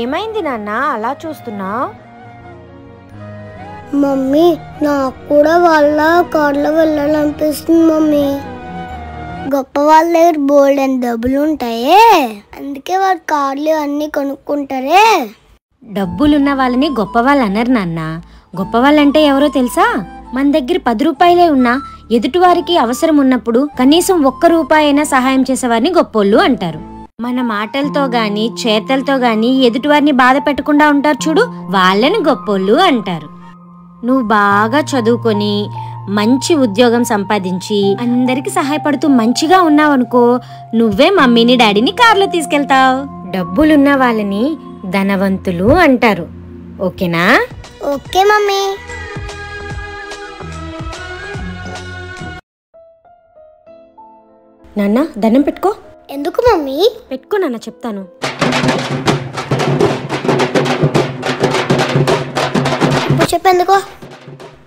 ఏమైంది నాన్న అలా చూస్తున్నావు? మమ్మీ నాకు కూడా వాళ్ళ కార్లో వెళ్ళాలనిపిస్తుంది మమ్మీ. గొప్ప వాళ్ళ దగ్గర బోల్డ్ అని డబ్బులు ఉంటాయే, అందుకే వాడు కార్లు అన్నీ కొనుక్కుంటారే. డబ్బులున్న వాళ్ళని గొప్ప వాళ్ళు అన్నారు నాన్న. గొప్ప వాళ్ళంటే ఎవరో తెలుసా? మన దగ్గర 10 రూపాయలే ఉన్నా ఎదుటివారికి అవసరం ఉన్నప్పుడు కనీసం 1 రూపాయి అయినా సహాయం చేసేవారిని గొప్పోళ్ళు అంటారు. మన మాటలతో గాని చేతలతో గాని ఎదుటివారిని బాధ పెట్టకుండా ఉంటారు చూడు, వాళ్ళని గొప్పోళ్ళు అంటారు. నువ్వు బాగా చదువుకొని మంచి ఉద్యోగం సంపాదించి అందరికి సహాయపడుతూ మంచిగా ఉన్నావనుకో, నువ్వే మమ్మీని డాడీని కార్లో తీసుకెళ్తావు. డబ్బులున్న వాళ్ళని ధనవంతులు అంటారు. ఓకేనా? Okay mummy. నాన్న దండం పెట్టుకో. ఎందుకు మమ్మీ? పెట్టుకో నాన్న, చెప్తాను. చెప్పేందుకో?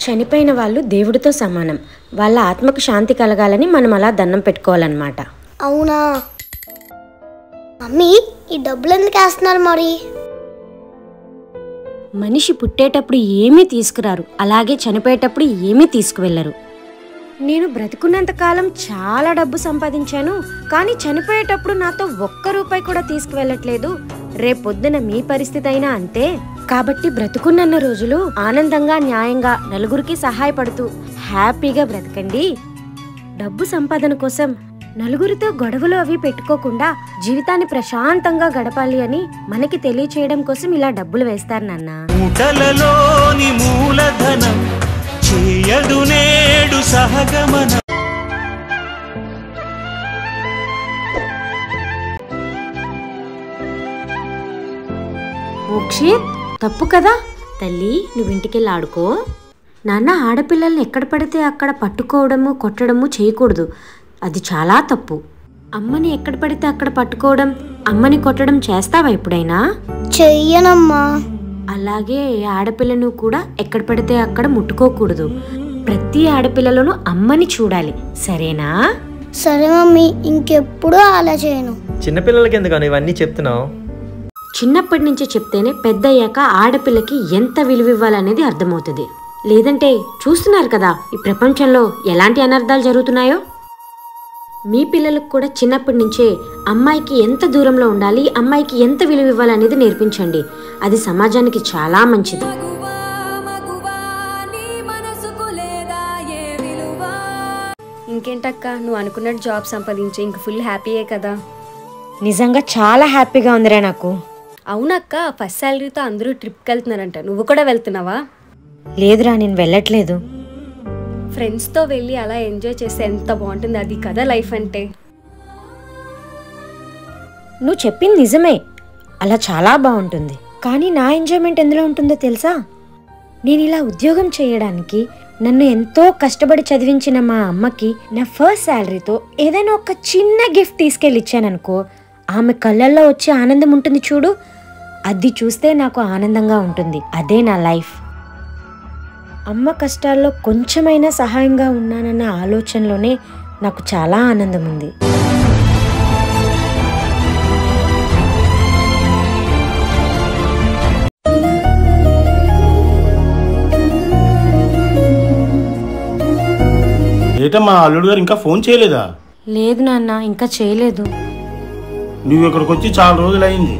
చనిపోయిన వాళ్ళు దేవుడితో సమానం. వాళ్ళ ఆత్మకు శాంతి కలగాలని మనం అలా దండం పెట్టుకోవాలన్నమాట. అవునా మమ్మీ? ఈ డబ్బులు ఎందుకు వేస్తున్నారు మరి? మనిషి పుట్టేటప్పుడు ఏమీ తీసుకురారు, అలాగే చనిపోయేటప్పుడు ఏమీ తీసుకువెళ్లరు. నేను బ్రతుకున్నంత కాలం చాలా డబ్బు సంపాదించాను, కానీ చనిపోయేటప్పుడు నాతో 1 రూపాయి కూడా తీసుకువెళ్ళట్లేదు. రేపొద్దున మీ పరిస్థితి అయినా అంతే. కాబట్టి బ్రతుకున్నన్న రోజులు ఆనందంగా న్యాయంగా నలుగురికి సహాయపడుతూ హ్యాపీగా బ్రతకండి. డబ్బు సంపాదన కోసం నలుగురితో గొడవలు అవి పెట్టుకోకుండా జీవితాన్ని ప్రశాంతంగా గడపాలి అని మనకి తెలియచేయడం కోసం ఇలా డబ్బులు వేస్తారు నాన్న. మూటలలోని మూలధనం చేయదు నేడు సహగమన. మోక్షిత్, తప్పు కదా తల్లి, నువ్వు ఇంటికెళ్ళి ఆడుకో. నాన్న, ఆడపిల్లల్ని ఎక్కడ పడితే అక్కడ పట్టుకోవడము కొట్టడము చేయకూడదు, అది చాలా తప్పు. అమ్మని ఎక్కడ పడితే అక్కడ పట్టుకోవడం, అమ్మని కొట్టడం చేస్తావా ఎప్పుడైనా? చెయ్యనమ్మా. అలాగే ఆడపిల్లను కూడా ఎక్కడ పడితే అక్కడ ముట్టుకోకూడదు. ప్రతి ఆడపిల్లలోనూ అమ్మని చూడాలి, సరేనా? సరే మమ్మీ, ఇంకెప్పుడు అలా చేయను. చిన్నపిల్లలకి ఎందుకని ఇవన్నీ చెప్తున్నావు? చిన్నప్పటి నుంచి చెప్తేనే పెద్దయ్యాక ఆడపిల్లకి ఎంత విలువ ఇవ్వాలనేది అర్థమవుతుంది. లేదంటే చూస్తున్నారు కదా ఈ ప్రపంచంలో ఎలాంటి అనర్థాలు జరుగుతున్నాయో. మీ పిల్లలకు కూడా చిన్నప్పటి నుంచే అమ్మాయికి ఎంత దూరంలో ఉండాలి, అమ్మాయికి ఎంత విలువ ఇవ్వాలనేది నేర్పించండి. అది సమాజానికి చాలా మంచిది. ఇంకేంటక్క, నువ్వు అనుకున్నట్టు జాబ్ సంపాదించి ఇంక ఫుల్ హ్యాపీయే కదా? నిజంగా చాలా హ్యాపీగా ఉందిరా నాకు. అవునక్క, ఫస్ట్ శాలరీతో అందరూ ట్రిప్కి వెళ్తున్నారంట, నువ్వు కూడా వెళ్తున్నావా? లేదురా, నేను వెళ్ళట్లేదు. ఫ్రెండ్స్తో వెళ్ళి అలా ఎంజాయ్ చేస్తే ఎంత బాగుంటుంది, అది కదా లైఫ్ అంటే. నువ్వు చెప్పింది నిజమే, అలా చాలా బాగుంటుంది. కానీ నా ఎంజాయ్మెంట్ ఎందులో ఉంటుందో తెలుసా? నేను ఇలా ఉద్యోగం చేయడానికి నన్ను ఎంతో కష్టపడి చదివించిన మా అమ్మకి నా ఫస్ట్ శాలరీతో ఏదైనా ఒక చిన్న గిఫ్ట్ తీసుకెళ్ళి ఇచ్చాననుకో, ఆమె కళ్ళల్లో వచ్చే ఆనందం ఉంటుంది చూడు, అది చూస్తే నాకు ఆనందంగా ఉంటుంది. అదే నా లైఫ్. అమ్మ కష్టాల్లో కొంచెమైనా సహాయంగా ఉన్నానన్న ఆలోచనలోనే నాకు చాలా ఆనందం ఉంది. ఏటమ్మా, అల్లుడు గారు ఇంకా ఫోన్ చేయలేదా? లేదు నాన్న, ఇంకా చేయలేదు. నువ్వు ఇక్కడికి వచ్చి చాలా రోజులు అయింది,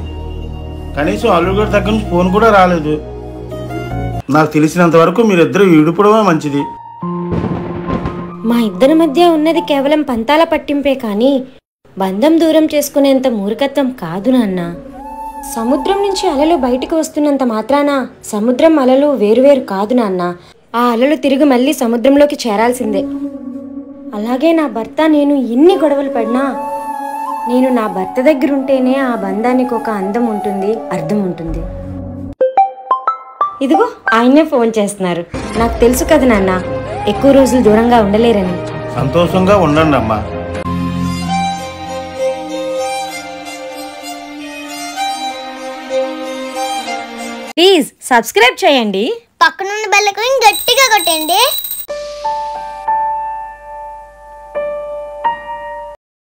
కనీసం అల్లుడు గారి దగ్గర నుంచి ఫోన్ కూడా రాలేదు. నాకు తెలిసినంత వరకు మీరిద్దరూ విడిపోవడమే మంచిది. మా ఇద్దరి మధ్య ఉన్నది కేవలం పంతాల పట్టింపే కానీ బంధం దూరం చేసుకునేంత మూర్ఖత్వం కాదు నాన్న. సముద్రం నుంచి అలలు బయటకు వస్తున్నంత మాత్రాన సముద్రం అలలు వేరువేరు కాదు నాన్న. ఆ అలలు తిరిగి మళ్ళీ సముద్రంలోకి చేరాల్సిందే. అలాగే నా భర్త నేను ఎన్ని గొడవలు పడినా నేను నా భర్త దగ్గర ఉంటేనే ఆ బంధానికి ఒక అందం ఉంటుంది, అర్థం ఉంటుంది. ఇదిగో ఆయనే ఫోన్ చేస్తున్నారు. నాకు తెలుసు కదా నాన్న, ఎక్కువ రోజులు దూరంగా ఉండలేరని. సంతోషంగా ఉండండి అమ్మా. ప్లీజ్ సబ్స్క్రైబ్ చేయండి. పక్కనున్న బెల్ ఐకాన్ గట్టిగా కొట్టండి.